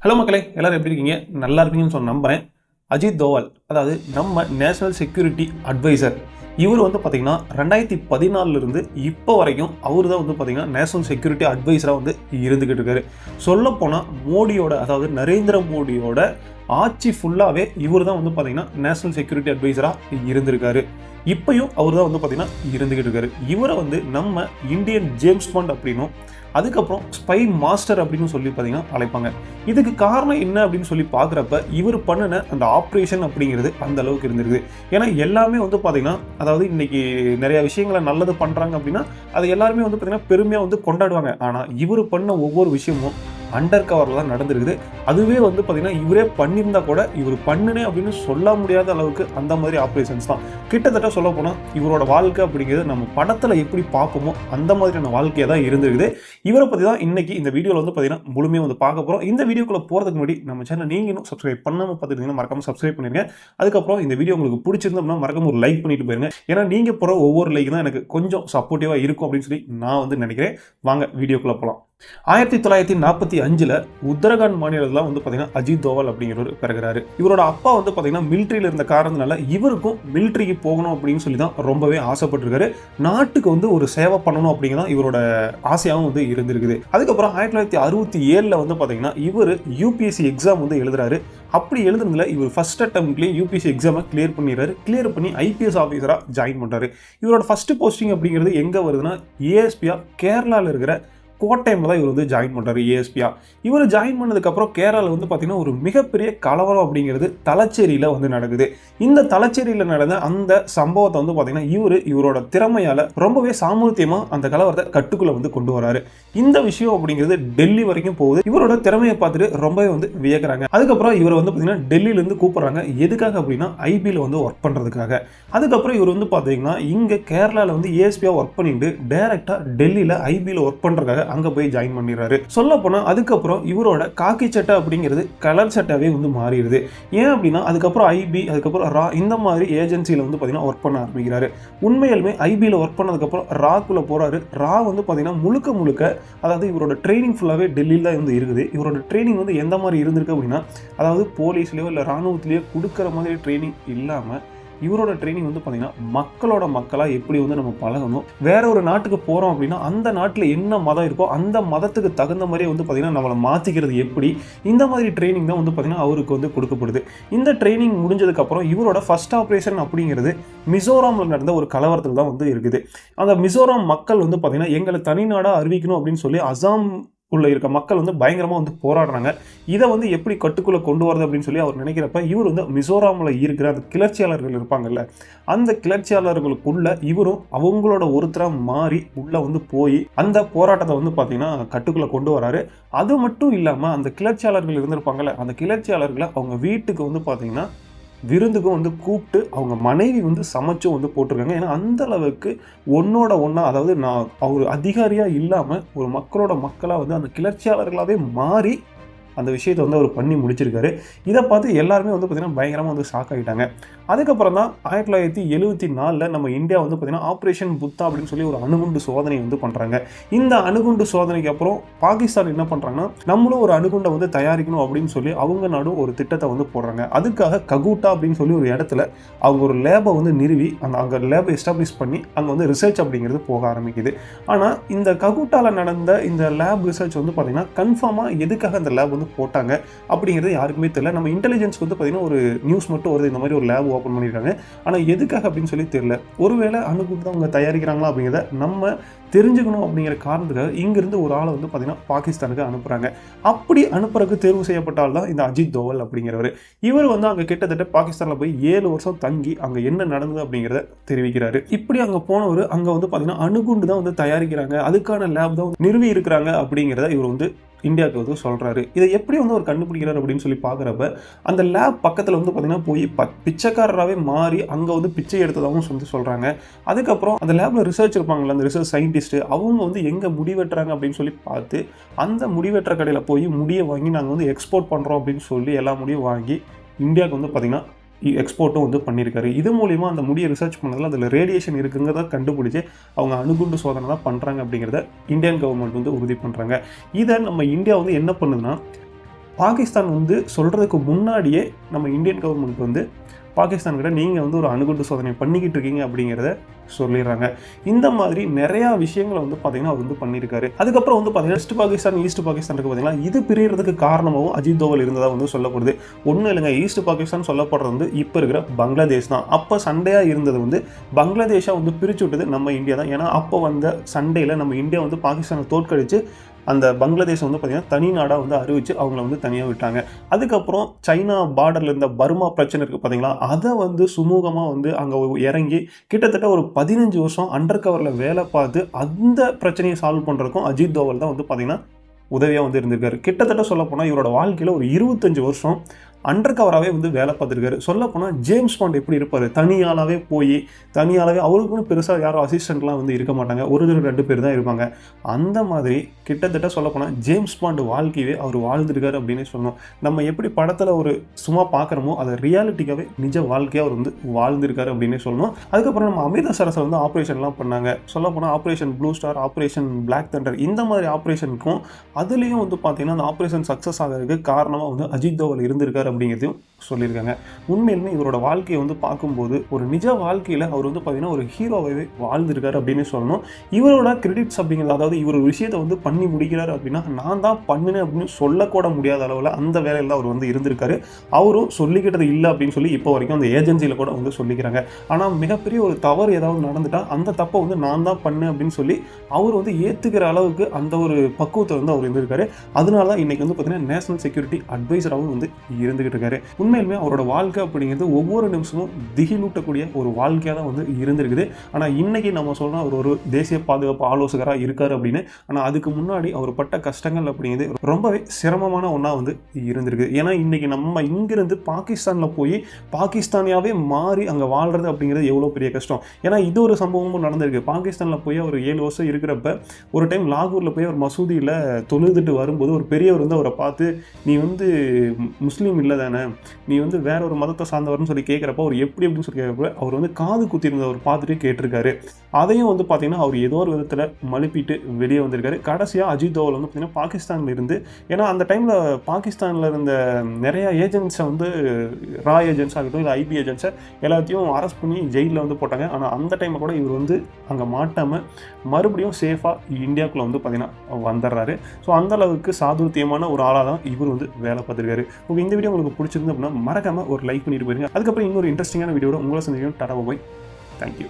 Hello மக்களே, எல்லாரும் எப்படி இருக்கீங்க? நல்லா இருக்கீங்கன்னு நம்புகிறேன். அஜித் தோவல், அதாவது நம்ம நேஷனல் செக்யூரிட்டி அட்வைசர், இவர் பார்த்தீங்கன்னா 2014 இப்போ வரைக்கும் அவர் தான் பார்த்தீங்கன்னா நேஷனல் செக்யூரிட்டி அட்வைசராக இருந்துக்கிட்டு இருக்காரு. சொல்லப்போனால் மோடியோட, அதாவது நரேந்திர மோடியோட ஆட்சி ஃபுல்லாகவே இவர் தான் பார்த்தீங்கன்னா நேஷனல் செக்யூரிட்டி அட்வைசராக இருந்திருக்காரு. இப்பயும் அவர் தான் பார்த்தீங்கன்னா இருந்துக்கிட்டு இருக்காரு. இவரை நம்ம இந்தியன் ஜேம்ஸ் பாண்ட் அப்படின்னும், அதுக்கப்புறம் ஸ்பை மாஸ்டர் அப்படின்னு சொல்லி பார்த்தீங்கன்னா அழைப்பாங்க. இதுக்கு காரணம் என்ன அப்படின்னு சொல்லி பார்க்குறப்ப இவர் பண்ணின அந்த ஆப்ரேஷன் அப்படிங்கிறது அந்த அளவுக்கு இருந்திருக்குது. ஏன்னா எல்லாமே பார்த்தீங்கன்னா, அதாவது இன்னைக்கு நிறைய விஷயங்களை நல்லது பண்ணுறாங்க அப்படின்னா அதை எல்லாருமே பார்த்தீங்கன்னா பெருமையாக கொண்டாடுவாங்க. ஆனால் இவர் பண்ண ஒவ்வொரு விஷயமும் அண்டர் கவரில் தான் நடந்திருக்குது. அதுவே பார்த்தீங்கன்னா இவரே பண்ணியிருந்தா கூட இவர் பண்ணுனே அப்படின்னு சொல்ல முடியாத அளவுக்கு அந்த மாதிரி ஆப்ரேஷன்ஸ் தான். கிட்டத்தட்ட சொல்ல போனால் இவரோட வாழ்க்கை அப்படிங்கிறது நம்ம படத்தில் எப்படி பார்ப்போமோ அந்த மாதிரியான வாழ்க்கையாக தான் இருந்திருக்குது. இவரை பற்றி தான் இன்னைக்கு இந்த வீடியோவில் பார்த்தீங்கன்னா முழுமையாக பார்க்க போகிறோம். இந்த வீடியோக்குள்ளே போகிறதுக்கு முன்னாடி நம்ம சேனல் நீங்கள் இன்னும் சப்ஸ்கிரைப் பண்ணாமல் பார்த்துருந்தீங்கன்னா மறக்காமல் சப்ஸ்கிரைப் பண்ணிருங்க. அதுக்கப்புறம் இந்த வீடியோ உங்களுக்கு பிடிச்சிருந்தோம்னா மறக்காம ஒரு லைக் பண்ணிட்டு போயிருங்க. ஏன்னா நீங்கள் போகிற ஒவ்வொரு லைக் தான் எனக்கு கொஞ்சம் சப்போர்ட்டிவாக இருக்கும் அப்படின்னு சொல்லி நான் நினைக்கிறேன். வாங்க வீடியோக்குள்ளே போகலாம். 1945 உத்தரகாண்ட் மாநிலத்தில் பார்த்தீங்கன்னா அஜித் தோவல் அப்படிங்கிறவர் பிறகுறாரு. இவரோட அப்பா பார்த்தீங்கன்னா மிலிட்ரியில் இருந்த காரணத்தினால இவருக்கும் மிலிட்ரிக்கு போகணும் அப்படின்னு சொல்லி தான் ரொம்பவே ஆசைப்பட்டிருக்காரு. நாட்டுக்கு ஒரு சேவை பண்ணணும் அப்படிங்கிறதான் இவரோட ஆசையாகவும் இருந்திருக்குது. அதுக்கப்புறம் 1967 பார்த்தீங்கன்னா இவர் யூபிஎஸ்சி எக்ஸாம் எழுதுறாரு. அப்படி எழுதுனதுல இவர் ஃபர்ஸ்ட் அட்டம்ப்ட்லேயே யூபிஎஸ்சி எக்ஸாமை கிளியர் பண்ணிடுறாரு. கிளியர் பண்ணி ஐபிஎஸ் ஆஃபீஸராக ஜாயின் பண்ணுறாரு. இவரோட ஃபர்ஸ்ட் போஸ்டிங் அப்படிங்கிறது எங்கே வருதுன்னா ஏஎஸ்பியா கேரளாவில் இருக்கிற கோட்டையில் தான் இவர் ஜாயின் பண்ணுறாரு. ஏஎஸ்பியா இவர் ஜாயின் பண்ணதுக்கப்புறம் கேரளாவில் பார்த்தீங்கன்னா ஒரு மிகப்பெரிய கலவரம் அப்படிங்கிறது தலச்சேரியில் நடக்குது. இந்த தலச்சேரியில் நடந்த அந்த சம்பவத்தை பார்த்தீங்கன்னா இவரோட திறமையால் ரொம்பவே சாமர்த்தியமாக அந்த கலவரத்தை கட்டுக்குள்ளே கொண்டு வராரு. இந்த விஷயம் அப்படிங்கிறது டெல்லி வரைக்கும் போகுது. இவரோட திறமையை பார்த்துட்டு ரொம்பவே வியக்கிறாங்க. அதுக்கப்புறம் இவர் பார்த்தீங்கன்னா டெல்லியிலேருந்து கூப்பிட்றாங்க. எதுக்காக அப்படின்னா ஐபியில் ஒர்க் பண்ணுறதுக்காக. அதுக்கப்புறம் இவர் பார்த்தீங்கன்னா இங்கே கேரளாவில் ஏஎஸ்பியா ஒர்க் பண்ணிட்டு டைரெக்டாக டெல்லியில் ஐபியில் ஒர்க் பண்ணுறதுக்காக அங்க போய் ஜாயின் பண்ணிடுறாரு. சொல்ல போனா அதுக்கப்புறம் இவரோட காக்கி சட்டை அப்படிங்கிறது கலர் சட்டாவே மாறிடுது. ஏன் அப்படின்னா அதுக்கப்புறம் ஐபி, அதுக்கப்புறம் ரா, இந்த மாதிரி ஏஜென்சியில் பார்த்தீங்கன்னா ஒர்க் பண்ண ஆரம்பிக்கிறாரு. உண்மையிலுமே ஐபியில் ஒர்க் பண்ணதுக்கப்புறம் ராக்குள்ள போறாரு. ரா பார்த்தீங்கன்னா முழுக்க அதாவது இவரோட ட்ரைனிங் ஃபுல்லாகவே டெல்லியில் தான் இருக்குது. இவரோட ட்ரைனிங் எந்த மாதிரி இருந்திருக்கு அப்படின்னா, அதாவது போலீஸ்லயோ இல்லை ராணுவத்திலேயோ கொடுக்குற மாதிரி ட்ரைனிங் இல்லாமல் இவரோட ட்ரைனிங் பார்த்தீங்கன்னா மக்களோட மக்களாக எப்படி நம்ம பழகணும், வேற ஒரு நாட்டுக்கு போகிறோம் அப்படின்னா அந்த நாட்டில் என்ன மதம் இருக்கோ அந்த மதத்துக்கு தகுந்த மாதிரியே பார்த்தீங்கன்னா நம்மளை மாற்றிக்கிறது எப்படி, இந்த மாதிரி ட்ரைனிங் தான் பார்த்தீங்கன்னா அவருக்கு கொடுக்கப்படுது. இந்த ட்ரைனிங் முடிஞ்சதுக்கப்புறம் இவரோட ஃபர்ஸ்ட் ஆப்ரேஷன் அப்படிங்கிறது மிசோராமில் நடந்த ஒரு கலவரத்தில் தான் இருக்குது. அந்த மிசோராம் மக்கள் பார்த்தீங்கன்னா எங்களை தனிநாடாக அறிவிக்கணும் அப்படின்னு சொல்லி அசாம் உள்ள இருக்க மக்கள் பயங்கரமாக போராடுறாங்க. இதை எப்படி கட்டுக்குள்ளே கொண்டு வரது அப்படின்னு சொல்லி அவர் நினைக்கிறப்ப இவர் மிசோராமில் இருக்கிற அந்த கிளர்ச்சியாளர்கள் இருப்பாங்கல்ல, அந்த கிளர்ச்சியாளர்களுக்குள்ள இவரும் அவங்களோட ஒருத்தராக மாறி உள்ளே போய் அந்த போராட்டத்தை பார்த்தீங்கன்னா கட்டுக்குள்ளே கொண்டு வராரு. அது மட்டும் இல்லாமல் அந்த கிளர்ச்சியாளர்கள் இருந்திருப்பாங்கல்ல, அந்த கிளர்ச்சியாளர்களை அவங்க வீட்டுக்கு பார்த்தீங்கன்னா விருந்துக்கும் கூப்பிட்டு அவங்க மனைவி சமைச்சும் போட்டிருக்காங்க. ஏன்னா அந்த அளவுக்கு ஒன்னோட ஒன்றா, அதாவது நான் அவர் அதிகாரியாக இல்லாமல் ஒரு மக்களோட மக்களாக அந்த கிளர்ச்சியாளர்களாகவே மாறி அந்த விஷயத்தை அவர் பண்ணி முடிச்சிருக்காரு. இதை பார்த்து எல்லாருமே பார்த்தீங்கன்னா பயங்கரமாக ஷாக் ஆகிட்டாங்க. அதுக்கப்புறம் தான் 1974 நம்ம இந்தியா பார்த்தீங்கன்னா ஆப்ரேஷன் புத்தா அப்படின்னு சொல்லி ஒரு அணுகுண்டு சோதனை பண்ணுறாங்க. இந்த அணுகுண்டு சோதனைக்கு அப்புறம் பாகிஸ்தான் என்ன பண்ணுறாங்கன்னா, நம்மளும் ஒரு அணுகுண்டை தயாரிக்கணும் அப்படின்னு சொல்லி அவங்க நாடும் ஒரு திட்டத்தை போடுறாங்க. அதுக்காக ககுட்டா அப்படின்னு சொல்லி ஒரு இடத்துல அவங்க ஒரு லேபை நிறுவி அங்கே லேபை எஸ்டாப்ளிஷ் பண்ணி அங்கே ரிசர்ச் அப்படிங்கிறது போக ஆரம்பிக்குது. ஆனால் இந்த ககுட்டாவில் நடந்த இந்த லேப் ரிசர்ச் பார்த்தீங்கன்னா கன்ஃபார்மாக எதுக்காக அந்த லேப் போட்டாங்க அப்படிங்கிறது யாருக்குமே தெரியல. நம்ம இன்டெலிஜென்ஸ்க்கு பார்த்தீங்கன்னா ஒரு நியூஸ் மட்டும் வருது, இந்த மாதிரி ஒரு லேப் ஓப்பன் பண்ணியிருக்காங்க. ஆனால் எதுக்காக அப்படின்னு சொல்லி தெரியல. ஒருவேளை அணுகுண்டு தான் அவங்க தயாரிக்கிறாங்களா அப்படிங்கிறத நம்ம தெரிஞ்சுக்கணும் அப்படிங்கிற காரணத்துக்காக இங்கிருந்து ஒரு ஆளை பார்த்தீங்கன்னா பாகிஸ்தானுக்கு அனுப்புகிறாங்க. அப்படி அனுப்புறதுக்கு தேர்வு செய்யப்பட்டால் தான் இந்த அஜித் தோவல் அப்படிங்கிறவர். இவர் அங்கே கிட்டத்தட்ட பாகிஸ்தானில் போய் 7 வருஷம் தங்கி அங்கே என்ன நடந்தது அப்படிங்கிறத தெரிவிக்கிறாரு. இப்படி அங்கே போனவர் அங்கே பார்த்தீங்கன்னா அணுகுண்டு தான் தயாரிக்கிறாங்க, அதுக்கான லேப் தான் நிறுவி இருக்கிறாங்க அப்படிங்கிறத இவர் இந்தியாவுக்கு சொல்கிறாரு. இதை எப்படி ஒரு கண்டுபிடிக்கிறார் அப்படின்னு சொல்லி பார்க்குறப்ப அந்த லேப் பக்கத்தில் பார்த்தீங்கன்னா போய் பிச்சைக்காரராகவே மாறி அங்கே பிச்சை எடுத்ததாகவும் சொல்கிறாங்க. அதுக்கப்புறம் அந்த லேபில் ரிசர்ச் இருப்பாங்கள்ல, அந்த ரிசர்ச் சயின்டிஸ்ட்டு அவங்க எங்கே முடிவெட்டுறாங்க அப்படின்னு சொல்லி பார்த்து அந்த முடிவெட்டுற கடையில் போய் முடியை வாங்கி நாங்கள் எக்ஸ்போர்ட் பண்ணுறோம் அப்படின்னு சொல்லி எல்லா முடியும் வாங்கி இந்தியாவுக்கு பார்த்திங்கன்னா எக்ஸ்போர்ட்டும் பண்ணியிருக்காரு. இது மூலிமா அந்த முடியை ரிசர்ச் பண்ணதில் அதில் ரேடியேஷன் இருக்குங்கிறத கண்டுபிடிச்சி அவங்க அணுகுண்டு சோதனை தான் பண்ணுறாங்க அப்படிங்கிறத இந்தியன் கவர்மெண்ட் உறுதி பண்ணுறாங்க. இதை நம்ம இந்தியா என்ன பண்ணுதுன்னா, பாகிஸ்தான் வந்து சொல்கிறதுக்கு முன்னாடியே நம்ம இந்தியன் கவர்மெண்ட் வந்து பாகிஸ்தான்கிட்ட நீங்கள் வந்து ஒரு அணுகுண்டு சோதனை பண்ணிக்கிட்டு இருக்கீங்க அப்படிங்கிறத சொல்லிடுறாங்க. இந்த மாதிரி நிறையா விஷயங்களை வந்து பார்த்தீங்கன்னா அவர் வந்து பண்ணியிருக்காரு. அதுக்கப்புறம் வந்து பார்த்தீங்கன்னா வெஸ்ட் பாகிஸ்தான் ஈஸ்ட் பாகிஸ்தான் இருக்குது பார்த்தீங்கன்னா, இது பிரியறதுக்கு காரணமாகவும் அஜித் தோவல் இருந்ததாக வந்து சொல்லப்படுது. ஒன்றும் இல்லைங்க, ஈஸ்ட் பாகிஸ்தான் சொல்லப்படுறது வந்து இப்போ இருக்கிற பங்களாதேஷ் தான். அப்போ சண்டையாக இருந்தது வந்து பங்களாதேஷாக வந்து பிரித்து விட்டது நம்ம இந்தியா தான். ஏன்னா அப்போ வந்த சண்டையில் நம்ம இந்தியா வந்து பாகிஸ்தானை தோற்கடிச்சு அந்த பங்களாதேஷ் வந்து பார்த்திங்கன்னா தனி நாடாக வந்து அறிவித்து அவங்கள வந்து தனியாக விட்டாங்க. அதுக்கப்புறம் சைனா பார்டரில் இருந்த பர்மா பிரச்சனை இருக்குது பார்த்தீங்களா, அதை வந்து சுமூகமாக வந்து அங்கே இறங்கி கிட்டத்தட்ட ஒரு 15 வருஷம் அண்டர் கவரில் வேலை பார்த்து அந்த பிரச்சனையை சால்வ் பண்ணுறதுக்கும் அஜித் தோவல் தான் வந்து பார்த்திங்கன்னா உதவியாக வந்து இருந்திருக்காரு. கிட்டத்தட்ட சொல்லப்போனால் இவரோட வாழ்க்கையில் ஒரு 25 வருஷம் அண்டர் கவராகவே வந்து வேலை பார்த்துருக்காரு. சொல்லப்போனால் ஜேம்ஸ் பாண்ட் எப்படி இருப்பார், தனியாளாகவே போய் தனியாளாகவே அவருக்குன்னு பெருசாக யாரும் அசிஸ்டண்ட்லாம் வந்து இருக்க மாட்டாங்க, ஒரு 2 பேர் தான் இருப்பாங்க. அந்த மாதிரி கிட்டத்தட்ட சொல்லப்போனால் ஜேம்ஸ் பாண்ட் வாழ்க்கையவே அவர் வாழ்ந்துருக்காரு அப்படின்னே சொல்லணும். நம்ம எப்படி படத்தில் ஒரு சும்மா பார்க்குறோமோ அதை ரியாலிட்டிக்காகவே நிஜ வாழ்க்கையாக அவர் வந்து வாழ்ந்துருக்காரு அப்படின்னே சொல்லணும். அதுக்கப்புறம் நம்ம அமிர்தசரஸில் வந்து ஆப்ரேஷன்லாம் பண்ணாங்க. சொல்லப்போனால் Operation Blue Star, Operation Black Thunder, இந்த மாதிரி ஆப்ரேஷனுக்கும் அதுலேயும் வந்து பார்த்திங்கன்னா அந்த ஆப்ரேஷன் சக்ஸஸ் ஆகிறதுக்கு காரணமாக வந்து அஜித் தோவல் இருந்திருக்காரு அப்படிங்கிறதையும் சொல்லியிருக்காங்க. உண்மையிலுமே இவரோட வாழ்க்கையை வந்து பார்க்கும்போது ஒரு நிஜ வாழ்க்கையில் அவர் வந்து பார்த்திங்கன்னா ஒரு ஹீரோவாகவே வாழ்ந்திருக்காரு அப்படின்னு சொல்லணும். இவரோட கிரெடிட்ஸ் அப்படிங்கிறது, அதாவது இவர் ஒரு விஷயத்தை வந்து பண்ணி முடிக்கிறாரு அப்படின்னா நான் தான் பண்ணினேன் அப்படின்னு சொல்லக்கூட முடியாத அளவில் அந்த வேலையில் அவர் வந்து இருந்திருக்காரு. அவரும் சொல்லிக்கிட்டது இல்லை அப்படின்னு சொல்லி இப்போ வரைக்கும் அந்த ஏஜென்சியில் கூட வந்து சொல்லிக்கிறாங்க. ஆனால் மிகப்பெரிய ஒரு தவறு ஏதாவது நடந்துட்டால் அந்த தப்பை வந்து நான் தான் பண்ணேன் அப்படின்னு சொல்லி அவர் வந்து ஏற்றுக்கிற அளவுக்கு அந்த ஒரு பக்குவத்தை வந்து அவர் இருந்திருக்காரு. அதனால தான் இன்றைக்கி வந்து பார்த்திங்கன்னா நேஷனல் செக்யூரிட்டி அட்வைசராகவும் வந்து இருந்துகிட்டு இருக்காரு. உண்மையிலுமே அவரோட வாழ்க்கை அப்படிங்கிறது ஒவ்வொரு நிமிஷமும் திகிலூட்டக்கூடிய ஒரு வாழ்க்கையாக தான் வந்து இருந்திருக்குது. ஆனால் இன்றைக்கி நம்ம சொல்கிறோம் அவர் ஒரு தேசிய பாதுகாப்பு ஆலோசகராக இருக்கார் அப்படின்னு. ஆனால் அதுக்கு முன்னாடி அவர் பட்ட கஷ்டங்கள் அப்படிங்கிறது ரொம்பவே சிரமமான ஒன்றா வந்து இருந்திருக்கு. ஏன்னா இன்றைக்கி நம்ம இங்கிருந்து பாகிஸ்தானில் போய் பாகிஸ்தானியாகவே மாறி அங்கே வாழ்கிறது அப்படிங்கிறது எவ்வளோ பெரிய கஷ்டம். ஏன்னா இது ஒரு சம்பவமும் நடந்திருக்கு. பாகிஸ்தானில் போய் அவர் 7 வருஷம் இருக்கிறப்ப ஒரு டைம் லாகூரில் போய் அவர் மசூதியில் தொழுதுட்டு வரும்போது ஒரு பெரியவர் வந்து அவரை பார்த்து, நீ வந்து முஸ்லீம் இல்லை தானே, நீ வந்து வேற ஒரு மதத்தை சார்ந்தவர்னு சொல்லி கேட்குறப்ப அவர் எப்படி அப்படின்னு சொல்லி கேட்குறப்ப அவர் வந்து காது குத்திருந்தவர் பார்த்துட்டு கேட்டிருக்காரு. அதையும் வந்து பார்த்தீங்கன்னா அவர் ஏதோ ஒரு விதத்தில் மழுப்பிட்டு வெளியே வந்திருக்காரு. கடைசியாக அஜித் தோவல் வந்து பார்த்தீங்கன்னா பாகிஸ்தானில் இருந்து, ஏன்னா அந்த டைமில் பாகிஸ்தானில் இருந்த நிறையா ஏஜென்ட்ஸை வந்து ரா ஏஜென்ட்ஸ் ஆகட்டும் இல்லை ஐபி ஏஜென்ட்ஸை எல்லாத்தையும் அரெஸ்ட் பண்ணி ஜெயிலில் வந்து போட்டாங்க. ஆனால் அந்த டைமில் கூட இவர் வந்து அங்கே மாட்டாமல் மறுபடியும் சேஃபாக இந்தியாவுக்குள்ளே வந்து பார்த்தீங்கன்னா வந்துடுறாரு. ஸோ அந்தளவுக்கு சாதுரியமான ஒரு ஆளாக தான் இவர் வந்து வேலை பார்த்துருக்காரு. ஓகே, இந்த வீடியோ உங்களுக்கு பிடிச்சிருந்து அப்படின்னா மறக்காமல் ஒரு லைக் பண்ணிட்டு போயிருங்க. அதுக்கப்புறம் இன்னொரு இன்ட்ரெஸ்டிங்கான வீடியோட உங்களை சந்திக்கும். டாடா பாய், தேங்க்யூ.